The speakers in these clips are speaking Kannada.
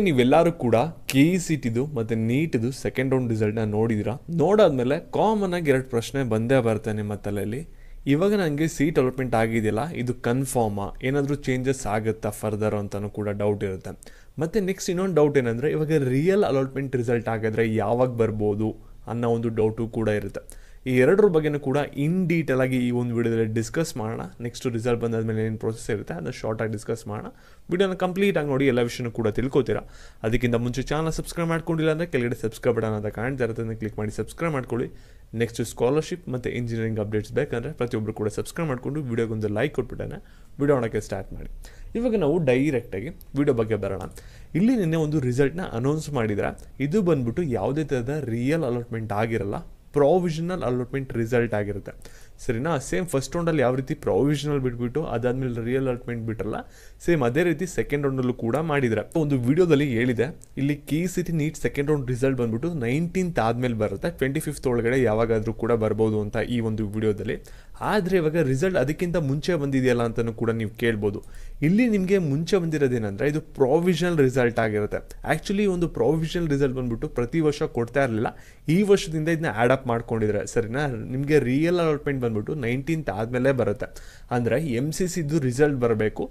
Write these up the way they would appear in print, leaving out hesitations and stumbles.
ನೀವೆಲ್ಲರೂ ಕೂಡ KE-CET ಮತ್ತು NEET ಸೆಕೆಂಡ್ ರೌಂಡ್ ರಿಸಲ್ಟ್ನ ನೋಡಿದ್ದೀರಾ. ನೋಡಾದ್ಮೇಲೆ ಕಾಮನ್ ಆಗಿ 2 ಪ್ರಶ್ನೆ ಬಂದೇ ಬರುತ್ತೆ ನಿಮ್ಮ ತಲೆಯಲ್ಲಿ. ಇವಾಗ ನನಗೆ ಸೀಟ್ ಅಲಾಟ್ಮೆಂಟ್ ಆಗಿದೆಯಲ್ಲ, ಇದು ಕನ್ಫರ್ಮಾ, ಏನಾದರೂ ಚೇಂಜಸ್ ಆಗುತ್ತಾ ಫರ್ದರ್ ಅಂತಲೂ ಕೂಡ ಡೌಟ್ ಇರುತ್ತೆ. ಮತ್ತು ನೆಕ್ಸ್ಟ್ ಇನ್ನೊಂದು ಡೌಟ್ ಏನಂದರೆ, ಇವಾಗ ರಿಯಲ್ ಅಲಾಟ್ಮೆಂಟ್ ರಿಸಲ್ಟ್ ಆಗಿದ್ರೆ ಯಾವಾಗ ಬರ್ಬೋದು ಅನ್ನೋ ಒಂದು ಡೌಟು ಕೂಡ ಇರುತ್ತೆ. ಈ ಎರಡರ ಬಗ್ಗೆನೂ ಕೂಡ ಇನ್ ಡೀಟೇಲ್ ಆಗಿ ಈ ಒಂದು ವಿಡಿಯೋದಲ್ಲಿ ಡಿಸ್ಕಸ್ ಮಾಡೋಣ. ನೆಕ್ಸ್ಟ್ ರಿಸಲ್ಟ್ ಬಂದಾದ್ಮೇಲೆ ಏನು ಪ್ರೊಸೆಸ್ ಇರುತ್ತೆ ಅದನ್ನು ಶಾರ್ಟಾಗಿ ಡಿಸ್ಕಸ್ ಮಾಡೋಣ. ವಿಡಿಯೋನ ಕಂಪ್ಲೀಟಾಗಿ ನೋಡಿ ಎಲ್ಲ ವಿಷಯನೂ ಕೂಡ ತಿಳ್ಕೊತೀರಾ. ಅದಕ್ಕಿಂತ ಮುಂಚೆ ಚಾನಲ್ ಸಬ್ಸ್ಕ್ರೈಬ್ ಮಾಡ್ಕೊಂಡಿಲ್ಲ ಅಂದರೆ ಕೆಳಗಡೆ ಸಬ್ಸ್ಕ್ರೈಬ್ ಬಟನ್ ಅಂತ ಕಾಣ್ತಾ ಇರುತ್ತೆ, ಅದನ್ನು ಕ್ಲಿಕ್ ಮಾಡಿ ಸಬ್ಸ್ಕ್ರೈಬ್ ಮಾಡ್ಕೊಳ್ಳಿ. ನೆಕ್ಸ್ಟ್ ಸ್ಕಾಲರ್ಶಿಪ್ ಮತ್ತು ಇಂಜಿನಿಯರಿಂಗ್ ಅಪ್ಡೇಟ್ಸ್ ಬೇಕಂದರೆ ಪ್ರತಿಯೊಬ್ಬರು ಕೂಡ ಸಬ್ಸ್ಕ್ರೈಬ್ ಮಾಡಿಕೊಂಡು ವಿಡಿಯೋಗೊಂದು ಲೈಕ್ ಕೊಟ್ಬಿಟ್ಟೆ ವಿಡಿಯೋ ಮಾಡೋಕ್ಕೆ ಸ್ಟಾರ್ಟ್ ಮಾಡಿ. ಇವಾಗ ನಾವು ಡೈರೆಕ್ಟಾಗಿ ವಿಡಿಯೋ ಬಗ್ಗೆ ಬರೋಣ. ಇಲ್ಲಿ ನಿನ್ನೆ ಒಂದು ರಿಸಲ್ಟ್ನ ಅನೌನ್ಸ್ ಮಾಡಿದ್ರೆ, ಇದು ಬಂದ್ಬಿಟ್ಟು ಯಾವುದೇ ಥರದ ರಿಯಲ್ ಅಲಾಟ್ಮೆಂಟ್ ಆಗಿರಲ್ಲ, ಪ್ರೊವಿಷನಲ್ ಅಲಾಟ್ಮೆಂಟ್ ರಿಸಲ್ಟ್ ಆಗಿರುತ್ತೆ. ಸರಿನಾ? ಸೇಮ್ ಫಸ್ಟ್ ರೌಂಡಲ್ಲಿ ಯಾವ ರೀತಿ ಪ್ರೊವಿಷನಲ್ ಬಿಟ್ಬಿಟ್ಟು ಅದಾದಮೇಲೆ ರಿಯಲ್ ಅಲಾಟ್ಮೆಂಟ್ ಬಿಟ್ರಲ್ಲ, ಸೇಮ್ ಅದೇ ರೀತಿ ಸೆಕೆಂಡ್ ರೌಂಡಲ್ಲೂ ಕೂಡ ಮಾಡಿದರೆ. ಒಂದು ವಿಡಿಯೋದಲ್ಲಿ ಹೇಳಿದೆ, ಇಲ್ಲಿ KE-CET NEET second round result ಬಂದ್ಬಿಟ್ಟು 19th ಆದಮೇಲೆ ಬರುತ್ತೆ, 25th ಒಳಗಡೆ ಯಾವಾಗಾದರೂ ಕೂಡ ಬರ್ಬೋದು ಅಂತ ಈ ಒಂದು ವಿಡಿಯೋದಲ್ಲಿ. ಆದರೆ ಇವಾಗ ರಿಸಲ್ಟ್ ಅದಕ್ಕಿಂತ ಮುಂಚೆ ಬಂದಿದೆಯಲ್ಲ ಅಂತಲೂ ಕೂಡ ನೀವು ಕೇಳ್ಬೋದು. ಇಲ್ಲಿ ನಿಮಗೆ ಮುಂಚೆ ಬಂದಿರೋದೇನೆಂದರೆ, ಇದು ಪ್ರೊವಿಷನಲ್ ರಿಸಲ್ಟ್ ಆಗಿರುತ್ತೆ. ಆ್ಯಕ್ಚುಲಿ ಒಂದು ಪ್ರೊವಿಷನಲ್ ರಿಸಲ್ಟ್ ಬಂದ್ಬಿಟ್ಟು ಪ್ರತಿ ವರ್ಷ ಕೊಡ್ತಾ ಇರಲಿಲ್ಲ, ಈ ವರ್ಷದಿಂದ ಇದನ್ನ ಆ್ಯಡ್ ಅಪ್ ಮಾಡ್ಕೊಂಡಿದ್ರೆ. ಸರಿನಾ? ನಿಮಗೆ ರಿಯಲ್ ಅಲಾಟ್ಮೆಂಟ್ ಬಂದ್ಬಿಟ್ಟು 19th ಆದಮೇಲೆ ಬರುತ್ತೆ. ಅಂದರೆ MCCದು ರಿಸಲ್ಟ್ ಬರಬೇಕು.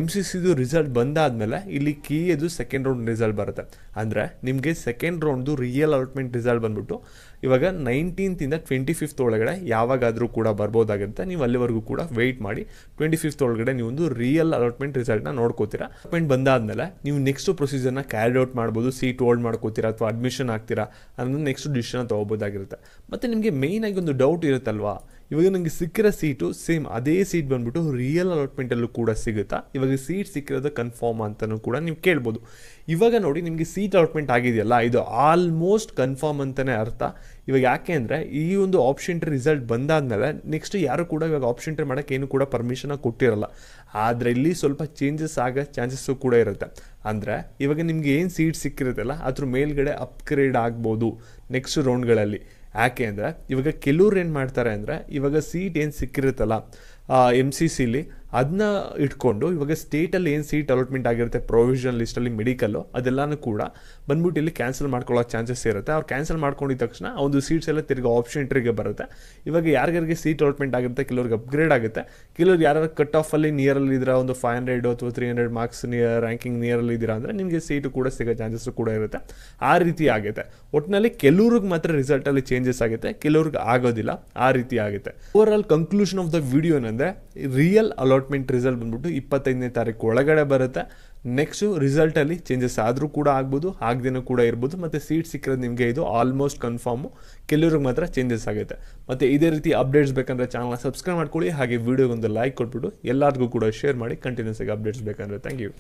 MCCದು ರಿಸಲ್ಟ್ ಬಂದಾದಮೇಲೆ ಇಲ್ಲಿ KE ಸೆಕೆಂಡ್ ರೌಂಡ್ ರಿಸಲ್ಟ್ ಬರುತ್ತೆ. ಅಂದರೆ ನಿಮಗೆ ಸೆಕೆಂಡ್ ರೌಂಡ್ದು ರಿಯಲ್ ಅಲಾಟ್ಮೆಂಟ್ ರಿಸಲ್ಟ್ ಬಂದ್ಬಿಟ್ಟು ಇವಾಗ 19th 25th ಒಳಗಡೆ ಯಾವಾಗಾದರೂ ಕೂಡ ಬರ್ಬೋದಾಗಿರುತ್ತೆ. ನೀವು ಅಲ್ಲಿವರೆಗೂ ಕೂಡ ವೆಯ್ಟ್ ಮಾಡಿ. 25th ಒಳಗಡೆ ನೀವು ಒಂದು ರಿಯಲ್ ಅಲಾಟ್ಮೆಂಟ್ ರಿಸಲ್ಟ್ನ ನೋಡ್ಕೋತೀರಾ. ಅಲಾಟ್ಮೆಂಟ್ ಬಂದಾದಮೇಲೆ ನೀವು ನೆಕ್ಸ್ಟ್ ಪ್ರೊಸೀಜರ್ನ ಕ್ಯಾರಿ ಔಟ್ ಮಾಡ್ಬೋದು. ಸೀಟ್ ಹೋಲ್ಡ್ ಮಾಡ್ಕೋತೀರಾ ಅಥವಾ ಅಡ್ಮಿಷನ್ ಆಗ್ತೀರಾ ಅನ್ನೋದು ನೆಕ್ಸ್ಟ್ ಡಿಸಿಷನ್ ತೊಗೋಬೋದಾಗಿರುತ್ತೆ. ಮತ್ತು ನಿಮಗೆ ಮೇಯ್ನಾಗಿ ಒಂದು ಡೌಟ್ ಇರುತ್ತಲ್ವಾ, ಇವಾಗ ನನಗೆ ಸಿಕ್ಕಿರೋ ಸೀಟು ಸೇಮ್ ಅದೇ ಸೀಟ್ ಬಂದ್ಬಿಟ್ಟು ರಿಯಲ್ ಅಲಾಟ್ಮೆಂಟಲ್ಲೂ ಕೂಡ ಸಿಗುತ್ತಾ, ಇವಾಗ ಸೀಟ್ ಸಿಕ್ಕಿರೋದು ಕನ್ಫರ್ಮ್ ಅಂತಲೂ ಕೂಡ ನೀವು ಕೇಳ್ಬೋದು. ಇವಾಗ ನೋಡಿ, ನಿಮಗೆ ಸೀಟ್ ಅಲಾಟ್ಮೆಂಟ್ ಆಗಿದೆಯಲ್ಲ, ಇದು ಆಲ್ಮೋಸ್ಟ್ ಕನ್ಫರ್ಮ್ ಅಂತಲೇ ಅರ್ಥ. ಇವಾಗ ಯಾಕೆ ಅಂದರೆ, ಈ ಒಂದು ಆಪ್ಷನ್ ಟ್ರೀ ರಿಸಲ್ಟ್ ಬಂದಾದಮೇಲೆ ನೆಕ್ಸ್ಟ್ ಯಾರು ಕೂಡ ಇವಾಗ ಆಪ್ಷನ್ ಟ್ರೀ ಮಾಡೋಕ್ಕೆ ಏನು ಕೂಡ ಪರ್ಮಿಷನ್ ಕೊಟ್ಟಿರಲ್ಲ. ಆದರೆ ಇಲ್ಲಿ ಸ್ವಲ್ಪ ಚೇಂಜಸ್ ಆಗೋ ಚಾನ್ಸಸ್ಸು ಕೂಡ ಇರುತ್ತೆ. ಅಂದರೆ ಇವಾಗ ನಿಮಗೆ ಏನು ಸೀಟ್ ಸಿಕ್ಕಿರುತ್ತಲ್ಲ, ಅದ್ರ ಮೇಲ್ಗಡೆ ಅಪ್ಗ್ರೇಡ್ ಆಗ್ಬೋದು ನೆಕ್ಸ್ಟ್ ರೌಂಡ್ಗಳಲ್ಲಿ. ಯಾಕೆ ಅಂದರೆ, ಇವಾಗ ಕೆಲವ್ರು ಏನು ಮಾಡ್ತಾರೆ ಅಂದರೆ, ಇವಾಗ ಸೀಟ್ ಏನು ಸಿಕ್ಕಿರುತ್ತಲ್ಲ MCCಲಿ, ಅದನ್ನ ಇಟ್ಕೊಂಡು ಇವಾಗ ಸ್ಟೇಟಲ್ಲಿ ಏನು ಸೀಟ್ ಅಲಾಟ್ಮೆಂಟ್ ಆಗಿರುತ್ತೆ ಪ್ರೊವಿಷನಲ್ ಲಿಸ್ಟಲ್ಲಿ ಮೆಡಿಕಲ್ಲು, ಅದೆಲ್ಲನೂ ಕೂಡ ಬಂದ್ಬಿಟ್ಟು ಇಲ್ಲಿ ಕ್ಯಾನ್ಸಲ್ ಮಾಡ್ಕೊಳ್ಳೋ ಚಾನ್ಸಸ್ ಇರುತ್ತೆ. ಅವ್ರು ಕ್ಯಾನ್ಸಲ್ ಮಾಡ್ಕೊಂಡಿದ ತಕ್ಷಣ ಒಂದು ಸೀಟ್ಸ್ ಎಲ್ಲ ತಿರ್ಗಿ ಆಪ್ಷನ್ ಟ್ರಿಗೆ ಬರುತ್ತೆ. ಇವಾಗ ಯಾರ್ಯಾರಿಗೆ ಸೀಟ್ ಅಲಾಟ್ಮೆಂಟ್ ಆಗುತ್ತೆ, ಕೆಲವ್ರಿಗೆ ಅಪ್ಗ್ರೇಡ್ ಆಗುತ್ತೆ, ಕೆಲವ್ರು ಯಾರು ಕಟ್ ಆಫಲ್ಲಿ ನಿಯರಲ್ಲಿ ಇದ್ದೀರಾ, ಒಂದು 500 ಅಥವಾ 300 ಮಾರ್ಕ್ಸ್ ರ್ಯಾಂಕಿಂಗ್ ನಿಯರಲ್ಲಿ ಇದ್ದೀರಾ ಅಂದರೆ ನಿಮಗೆ ಸೀಟು ಕೂಡ ಸಿಗೋ ಚಾನ್ಸಸ್ಸು ಕೂಡ ಇರುತ್ತೆ. ಆ ರೀತಿ ಆಗುತ್ತೆ. ಒಟ್ಟಿನಲ್ಲಿ ಕೆಲವ್ರಿಗೆ ಮಾತ್ರ ರಿಸಲ್ಟಲ್ಲಿ ಚೇಂಜಸ್ ಆಗುತ್ತೆ, ಕೆಲವ್ರಿಗೆ ಆಗೋದಿಲ್ಲ. ಆ ರೀತಿ ಆಗುತ್ತೆ. Over all conclusion of the video ಏನಂದರೆ, ರಿಯಲ್ ಅಲಾಟ್ಮೆಂಟ್ ರಿಸಲ್ಟ್ ಬಂದ್ಬಿಟ್ಟು 25ನೇ ತಾರೀಕು ಒಳಗಡೆ ಬರುತ್ತೆ. ನೆಕ್ಸ್ಟು ರಿಸಲ್ಟಲ್ಲಿ ಚೇಂಜಸ್ ಆದರೂ ಕೂಡ ಆಗ್ಬೋದು, ಆಗದೇನೂ ಕೂಡ ಇರ್ಬೋದು. ಮತ್ತು ಸೀಟ್ ಸಿಕ್ಕಿರೋದು ನಿಮಗೆ ಇದು ಆಲ್ಮೋಸ್ಟ್ ಕನ್ಫರ್ಮು, ಕೆಲವ್ರಿಗೆ ಮಾತ್ರ ಚೇಂಜಸ್ ಆಗುತ್ತೆ. ಮತ್ತು ಇದೇ ರೀತಿ ಅಪ್ಡೇಟ್ಸ್ ಬೇಕಂದರೆ ಚಾನಲ್ನ ಸಬ್ಸ್ಕ್ರೈಬ್ ಮಾಡ್ಕೊಳ್ಳಿ. ಹಾಗೆ ವಿಡಿಯೋಗೊಂದು ಲೈಕ್ ಕೊಟ್ಬಿಟ್ಟು ಎಲ್ಲರಿಗೂ ಕೂಡ ಶೇರ್ ಮಾಡಿ. ಕಂಟಿನ್ಯೂಸ್ ಆಗಿ ಅಪ್ಡೇಟ್ಸ್ ಬೇಕಂದರೆ. Thank you.